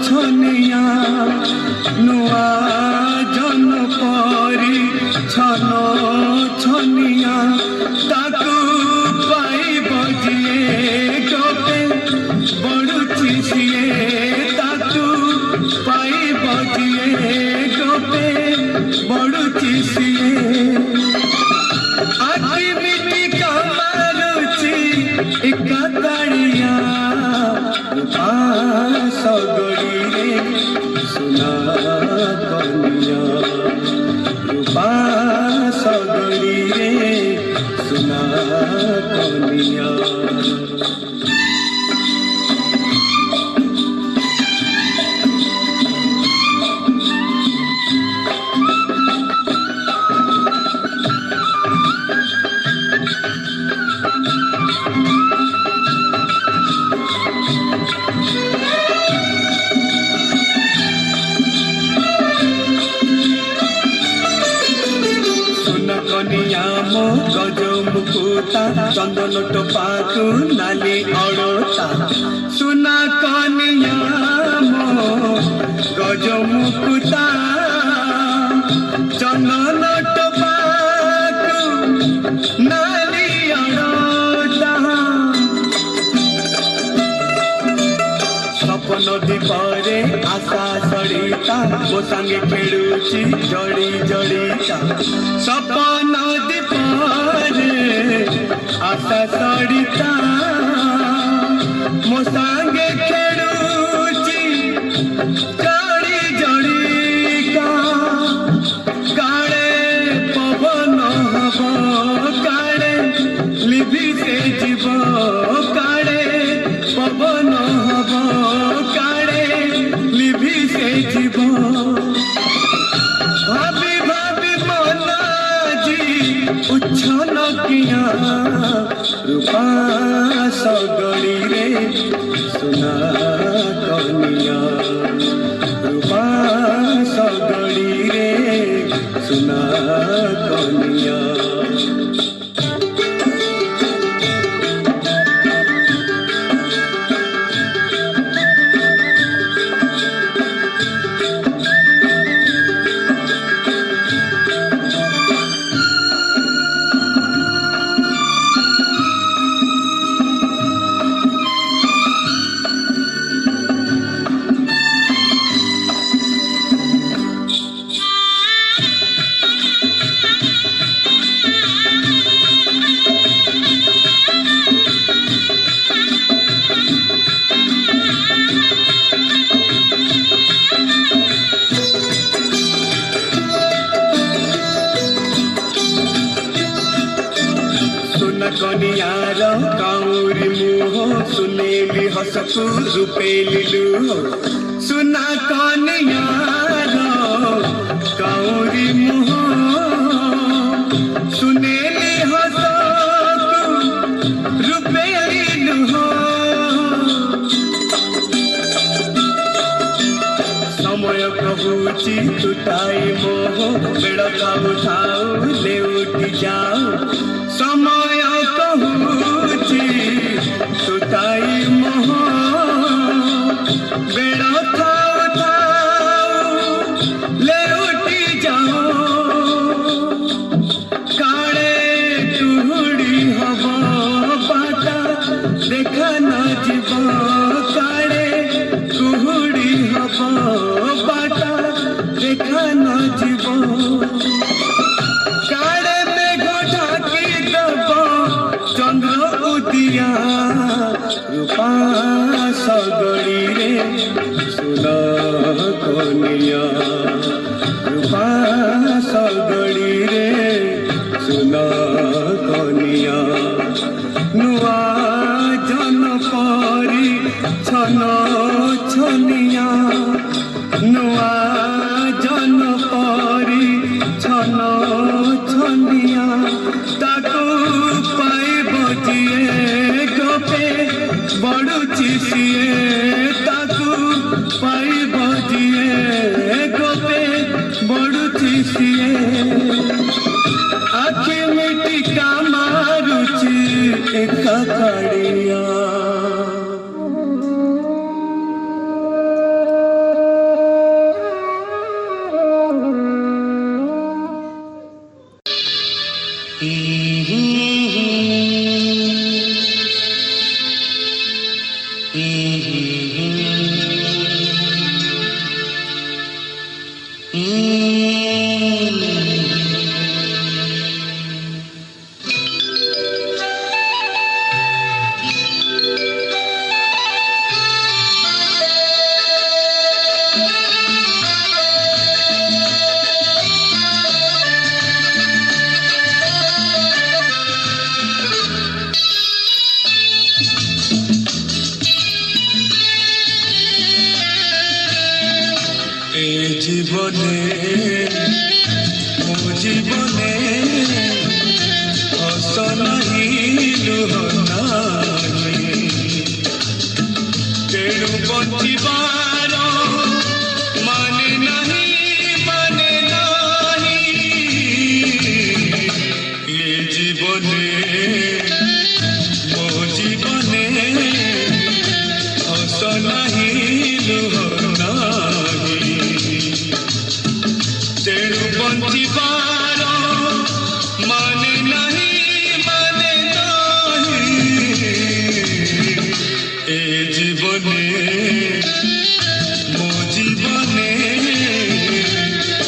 छनिया नुआ छनो छनिया ताकू पाइब जिए गोपे बड़ुची सिए ताकू पाइब जिए गोपे बड़ुची सिए आखि मिटी कमारुची इकताड़िया सगड़ी रे सुना कनिया रूपा सगड़ी रे सुना कनिया कनियामो गज मुकुता चंदन टोपाकू नाली अड़ता सुना कनियामो गज मुकुता चंदन टोपाकू नाली अड़ता सपन दीपरे आशा सड़ीता मो संगे खेलुची जड़ी जड़ीता सपन दीपरे आशा सड़ीता मो संगे खेलुची जड़ी जड़ीता काले पवन हब काले लिभि से जीव काले पवन हब काले लिभि से जीव भाभी भाभी मनाजी उछल किया रूपा सगड़ी रे सुना कनिया रूपा सगड़ी रे सुना कनिया कनियार काउरी मुह सुनेली हसकु रूपेली लुह सुना कनियार काउरी मुह सुनेली हसकु रूपेली लुह समय कहूची तुटाई मोह बेड़ खाऊ ठाऊ लेउटी जाऊ समय कहूची तुटाई मोह बेड़ खाऊ ठाऊ लेउटी जाऊ काले टुहुड़ी हब बाटा देखा न जीव काले कुहुड़ी हब बाटा देखा न जीव काले मेघ ढाकी दब चंद्र उदिया रूपा सगड़ी रे सुना कनिया रूपा सगड़ी रे सुना कनिया नुआ जन परी छन छनिया नुआ जन परी छन छनिया ताकू पाइब जिए गोपे बड़ुची सिए ताकू पाइब जिए জীবনে মো জীবনে হস নাহি লুহ নাহি তেণু বঞ্চিবার মানে নাহি এ জীবনে মো জীবনে হস নাহি লুহ তেণু বঞ্চিবার মানে নাহি এ জীবনে মো জীবনে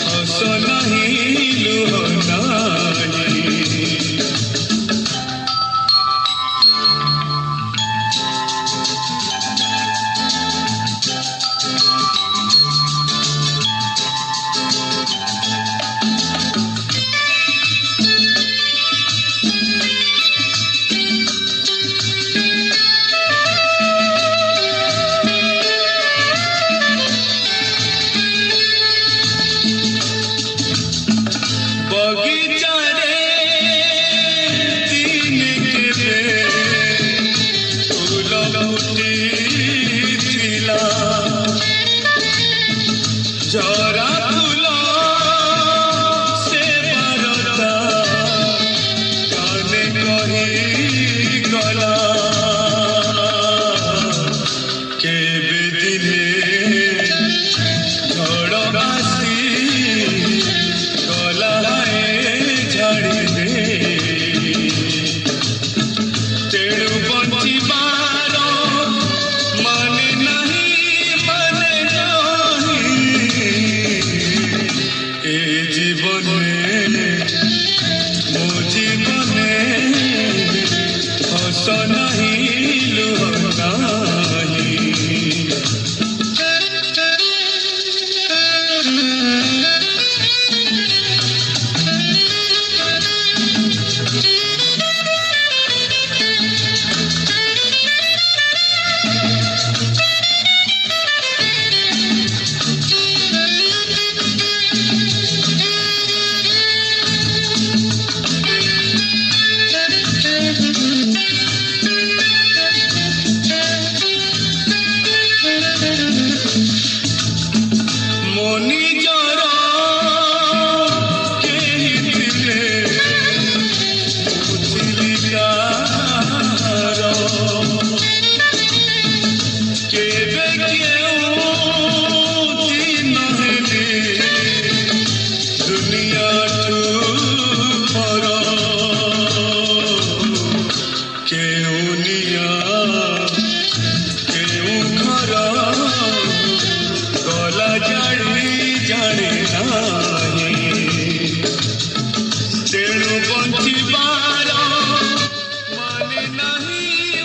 হস নাহি লুহ নাহি बगीचारे दिन केबे फूल फुटिथिला जरा फूल से बरता काने कही गला केबे दिने झड़ बासी तेणु बंचिबार माने नहीं ए जीवने मो जीवने हस नहीं लुह नहीं तेणु बंचिबार माने नहीं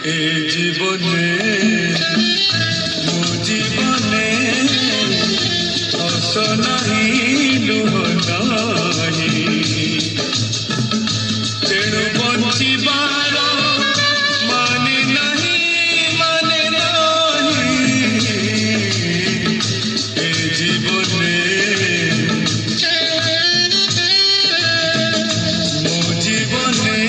ए जीवने मो जीवने हस नहीं लुह नहीं तेणु बंचिबार माने नहीं जीवने मो जीवने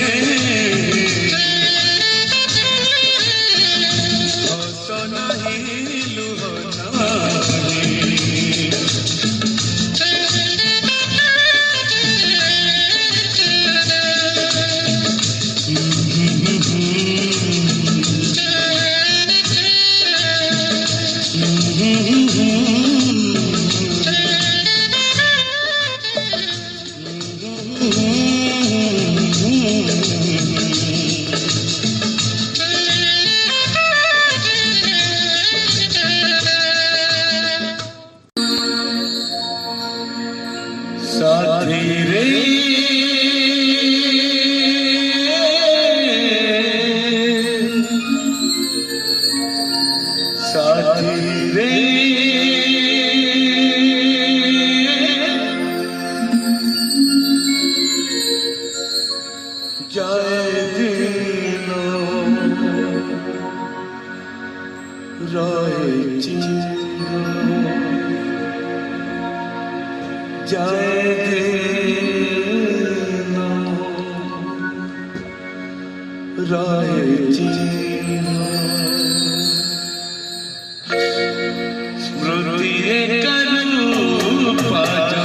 साथी रे जाए दिनो राय चिरो जाए दिनो राय चिरो स्मृति करू पाजा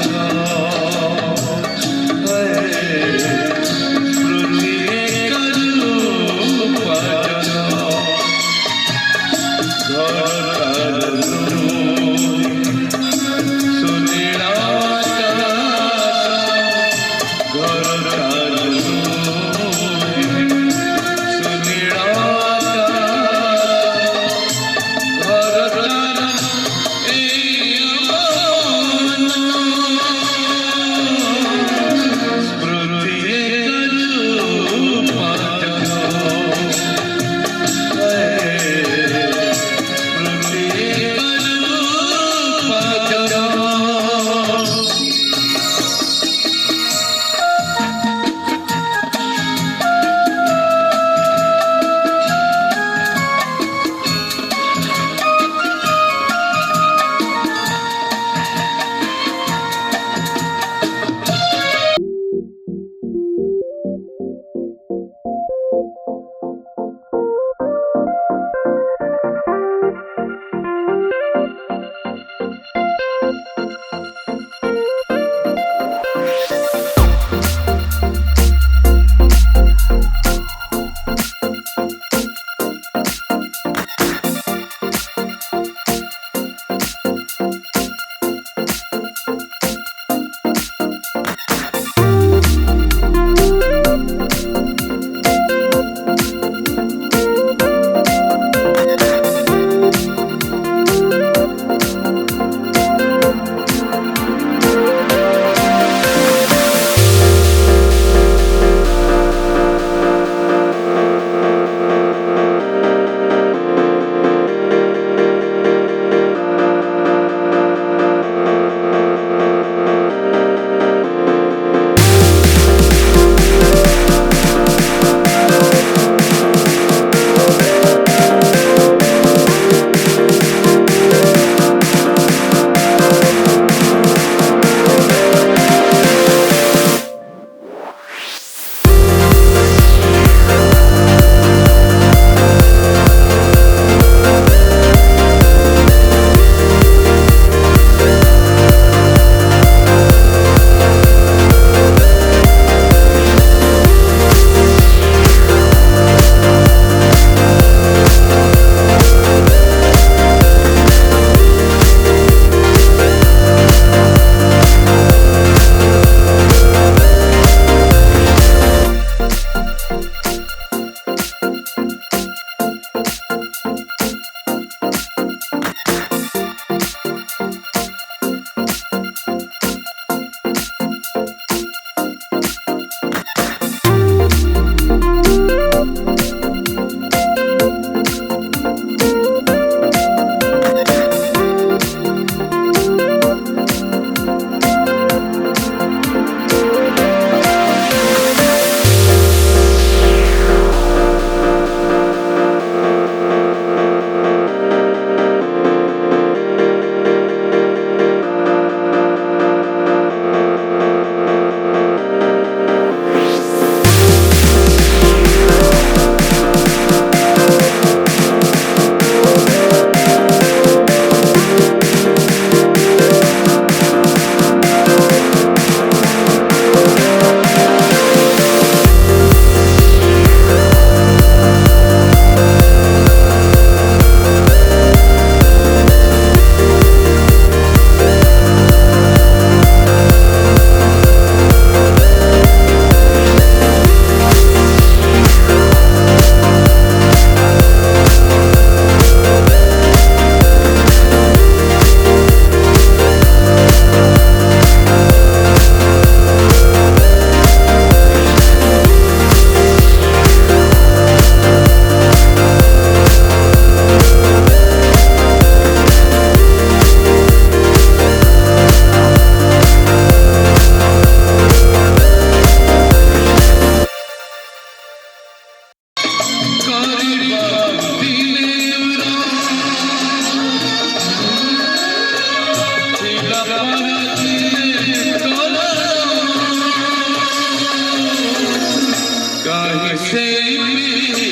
से मिलानो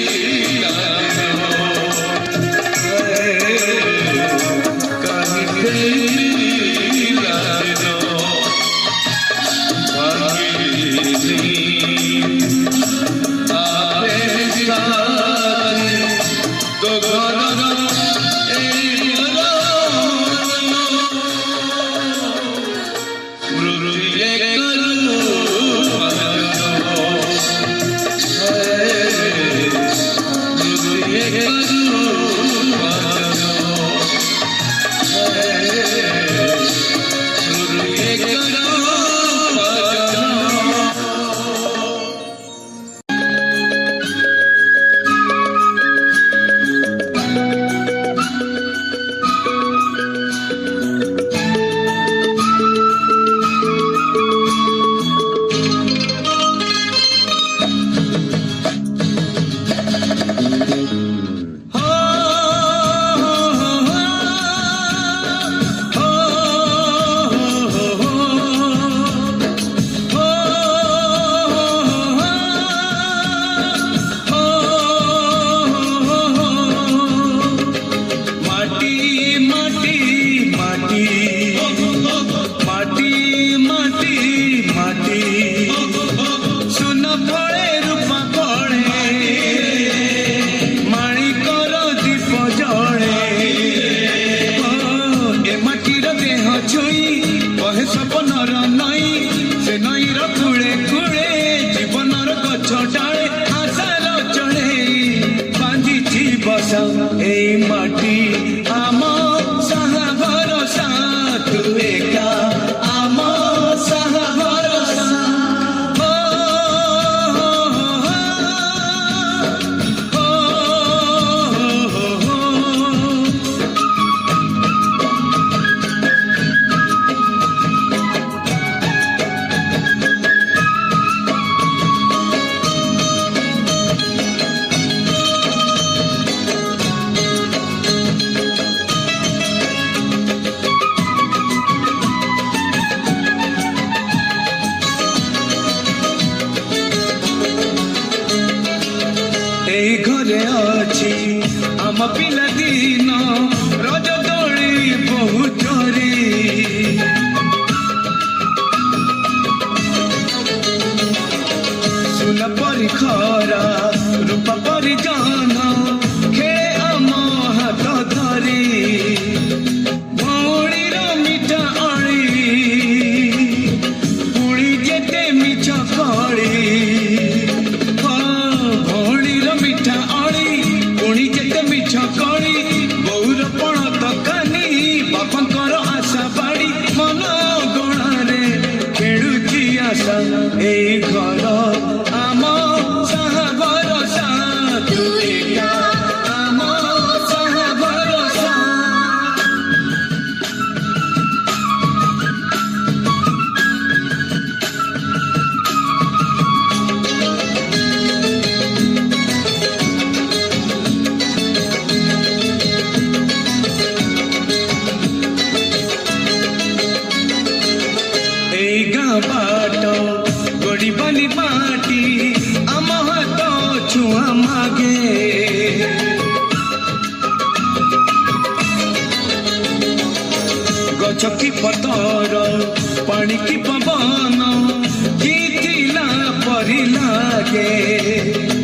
कहीं से मिलानो भागीनी आपे साथ तो घरनो सपनर नई से नईर कूले कूले जीवनर गछ डाले आशार चढ़े बांधिछि बसा ए माटी आम साहा भरोसा तू एका आम साहा भरोसा घरे अच्छी आम पिला दिन रज दोली बहुत रे सुन परी खरा रूप परी जान खे आम हाथ धरी भौणीर मिठा अड़ी पुणी जेते मिछ कड़ी कड़ी बौर पण तकानी बापांकर आशा बाड़ी मन गणारे खेलुची आशा ए घर आम साहा भरोसा तू एका आम साहा भरोसा बाट गड़ी बाली माटी आम हाथ छुआ मागे गछ की पतर पानी की पवन की परी लागे